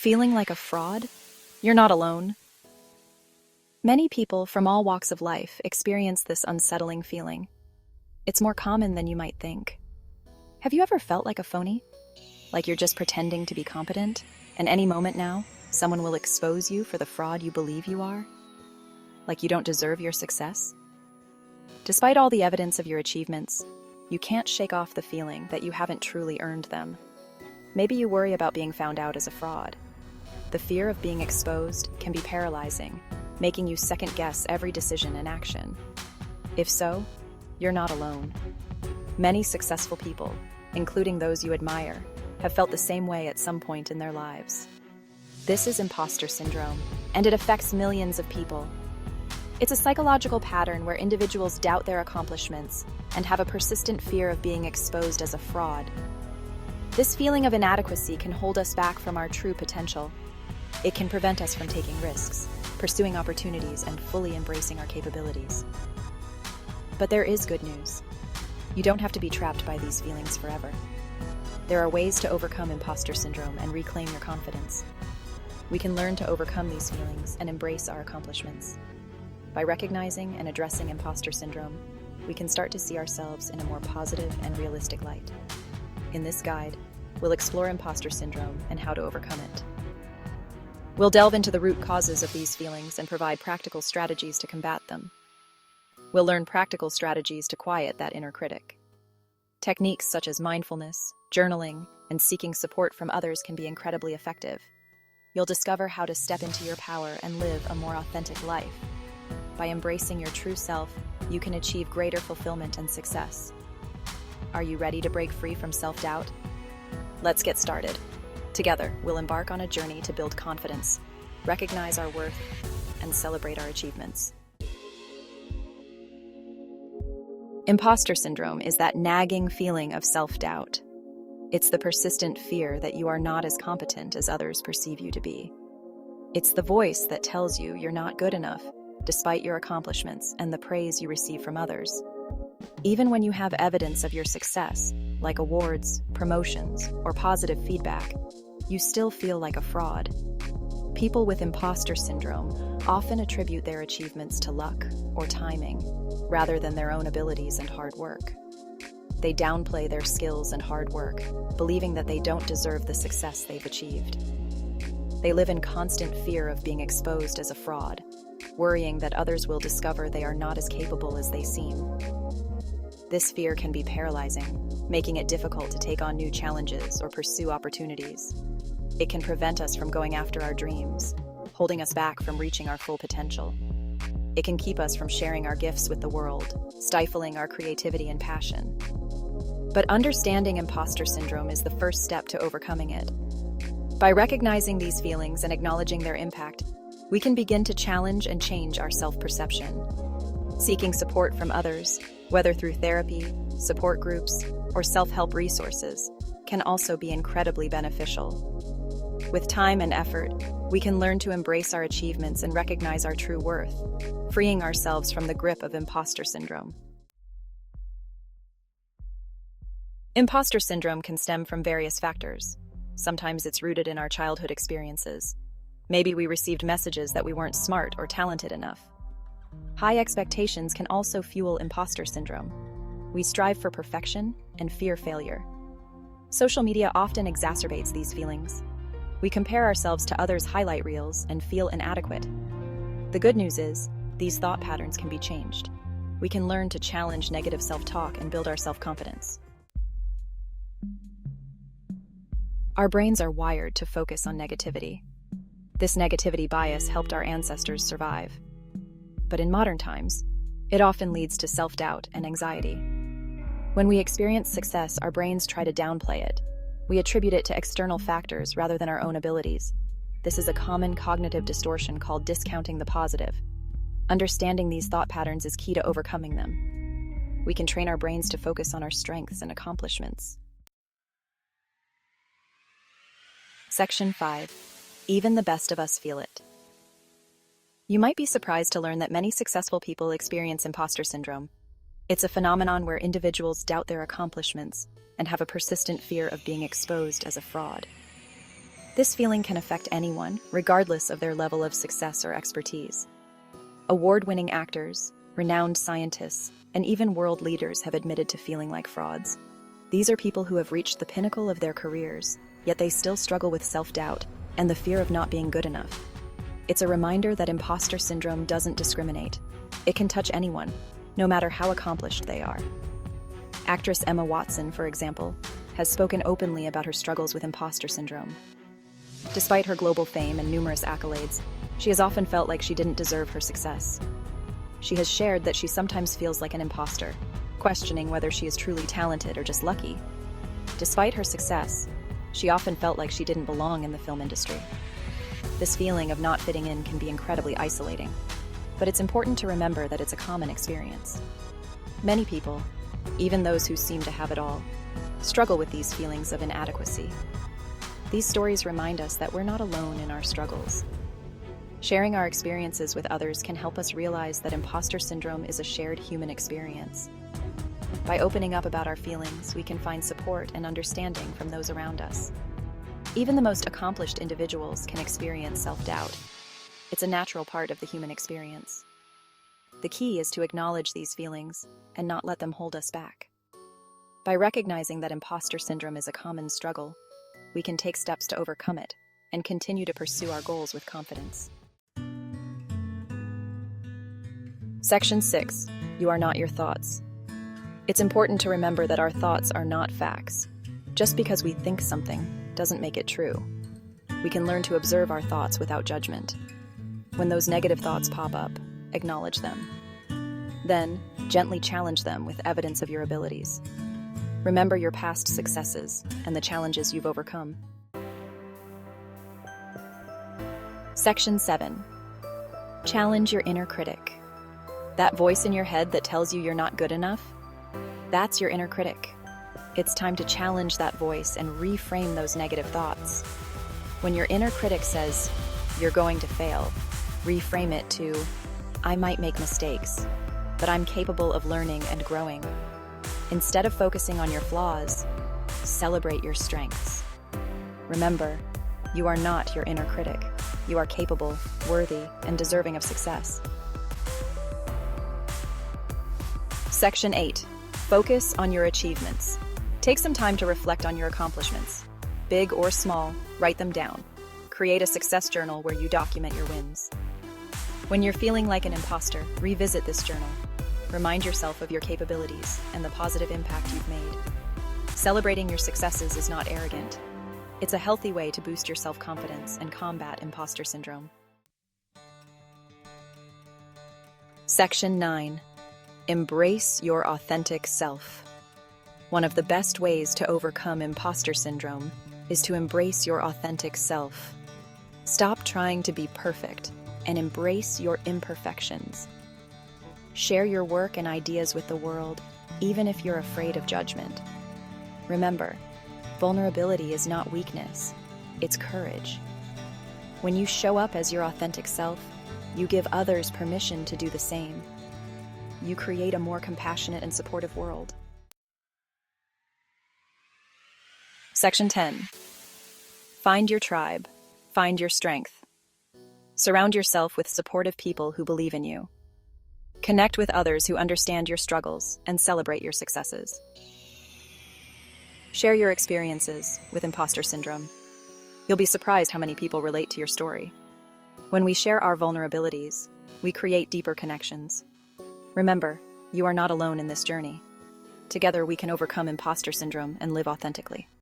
Feeling like a fraud? You're not alone. Many people from all walks of life experience this unsettling feeling. It's more common than you might think. Have you ever felt like a phony? Like you're just pretending to be competent, and any moment now, someone will expose you for the fraud you believe you are? Like you don't deserve your success? Despite all the evidence of your achievements, you can't shake off the feeling that you haven't truly earned them. Maybe you worry about being found out as a fraud. The fear of being exposed can be paralyzing, making you second-guess every decision and action. If so, you're not alone. Many successful people, including those you admire, have felt the same way at some point in their lives. This is imposter syndrome, and it affects millions of people. It's a psychological pattern where individuals doubt their accomplishments and have a persistent fear of being exposed as a fraud. This feeling of inadequacy can hold us back from our true potential. It can prevent us from taking risks, pursuing opportunities, and fully embracing our capabilities. But there is good news. You don't have to be trapped by these feelings forever. There are ways to overcome imposter syndrome and reclaim your confidence. We can learn to overcome these feelings and embrace our accomplishments. By recognizing and addressing imposter syndrome, we can start to see ourselves in a more positive and realistic light. In this guide, we'll explore imposter syndrome and how to overcome it. We'll delve into the root causes of these feelings and provide practical strategies to combat them. We'll learn practical strategies to quiet that inner critic. Techniques such as mindfulness, journaling, and seeking support from others can be incredibly effective. You'll discover how to step into your power and live a more authentic life. By embracing your true self, you can achieve greater fulfillment and success. Are you ready to break free from self-doubt? Let's get started. Together, we'll embark on a journey to build confidence, recognize our worth, and celebrate our achievements. Imposter syndrome is that nagging feeling of self-doubt. It's the persistent fear that you are not as competent as others perceive you to be. It's the voice that tells you you're not good enough, despite your accomplishments and the praise you receive from others. Even when you have evidence of your success, like awards, promotions, or positive feedback, you still feel like a fraud. People with imposter syndrome often attribute their achievements to luck or timing, rather than their own abilities and hard work. They downplay their skills and hard work, believing that they don't deserve the success they've achieved. They live in constant fear of being exposed as a fraud, worrying that others will discover they are not as capable as they seem. This fear can be paralyzing, making it difficult to take on new challenges or pursue opportunities. It can prevent us from going after our dreams, holding us back from reaching our full potential. It can keep us from sharing our gifts with the world, stifling our creativity and passion. But understanding imposter syndrome is the first step to overcoming it. By recognizing these feelings and acknowledging their impact, we can begin to challenge and change our self-perception. Seeking support from others, whether through therapy, support groups, or self-help resources, can also be incredibly beneficial. With time and effort, we can learn to embrace our achievements and recognize our true worth, freeing ourselves from the grip of imposter syndrome. Imposter syndrome can stem from various factors. Sometimes it's rooted in our childhood experiences. Maybe we received messages that we weren't smart or talented enough. High expectations can also fuel imposter syndrome. We strive for perfection and fear failure. Social media often exacerbates these feelings. We compare ourselves to others' highlight reels and feel inadequate. The good news is, these thought patterns can be changed. We can learn to challenge negative self-talk and build our self-confidence. Our brains are wired to focus on negativity. This negativity bias helped our ancestors survive. But in modern times, it often leads to self-doubt and anxiety. When we experience success, our brains try to downplay it. We attribute it to external factors rather than our own abilities. This is a common cognitive distortion called discounting the positive. Understanding these thought patterns is key to overcoming them. We can train our brains to focus on our strengths and accomplishments. Section 5. Even the best of us feel it. You might be surprised to learn that many successful people experience imposter syndrome. It's a phenomenon where individuals doubt their accomplishments and have a persistent fear of being exposed as a fraud. This feeling can affect anyone, regardless of their level of success or expertise. Award-winning actors, renowned scientists, and even world leaders have admitted to feeling like frauds. These are people who have reached the pinnacle of their careers, yet they still struggle with self-doubt and the fear of not being good enough. It's a reminder that imposter syndrome doesn't discriminate. It can touch anyone, no matter how accomplished they are. Actress Emma Watson, for example, has spoken openly about her struggles with imposter syndrome. Despite her global fame and numerous accolades, she has often felt like she didn't deserve her success. She has shared that she sometimes feels like an imposter, questioning whether she is truly talented or just lucky. Despite her success, she often felt like she didn't belong in the film industry. This feeling of not fitting in can be incredibly isolating, but it's important to remember that it's a common experience. Many people, even those who seem to have it all, struggle with these feelings of inadequacy. These stories remind us that we're not alone in our struggles. Sharing our experiences with others can help us realize that imposter syndrome is a shared human experience. By opening up about our feelings, we can find support and understanding from those around us. Even the most accomplished individuals can experience self-doubt. It's a natural part of the human experience. The key is to acknowledge these feelings and not let them hold us back. By recognizing that imposter syndrome is a common struggle, we can take steps to overcome it and continue to pursue our goals with confidence. Section 6. You are not your thoughts. It's important to remember that our thoughts are not facts. Just because we think something doesn't make it true. We can learn to observe our thoughts without judgment. When those negative thoughts pop up, acknowledge them. Then, gently challenge them with evidence of your abilities. Remember your past successes and the challenges you've overcome. Section 7. Challenge your inner critic. That voice in your head that tells you you're not good enough? That's your inner critic. It's time to challenge that voice and reframe those negative thoughts. When your inner critic says, "You're going to fail," reframe it to, "I might make mistakes, but I'm capable of learning and growing." Instead of focusing on your flaws, celebrate your strengths. Remember, you are not your inner critic. You are capable, worthy, and deserving of success. Section 8. Focus on your achievements. Take some time to reflect on your accomplishments. Big or small, write them down. Create a success journal where you document your wins. When you're feeling like an imposter, revisit this journal. Remind yourself of your capabilities and the positive impact you've made. Celebrating your successes is not arrogant. It's a healthy way to boost your self-confidence and combat imposter syndrome. Section 9. Embrace your authentic self. One of the best ways to overcome imposter syndrome is to embrace your authentic self. Stop trying to be perfect and embrace your imperfections. Share your work and ideas with the world, even if you're afraid of judgment. Remember, vulnerability is not weakness, it's courage. When you show up as your authentic self, you give others permission to do the same. You create a more compassionate and supportive world. Section 10. Find your tribe. Find your strength. Surround yourself with supportive people who believe in you. Connect with others who understand your struggles and celebrate your successes. Share your experiences with imposter syndrome. You'll be surprised how many people relate to your story. When we share our vulnerabilities, we create deeper connections. Remember, you are not alone in this journey. Together we can overcome imposter syndrome and live authentically.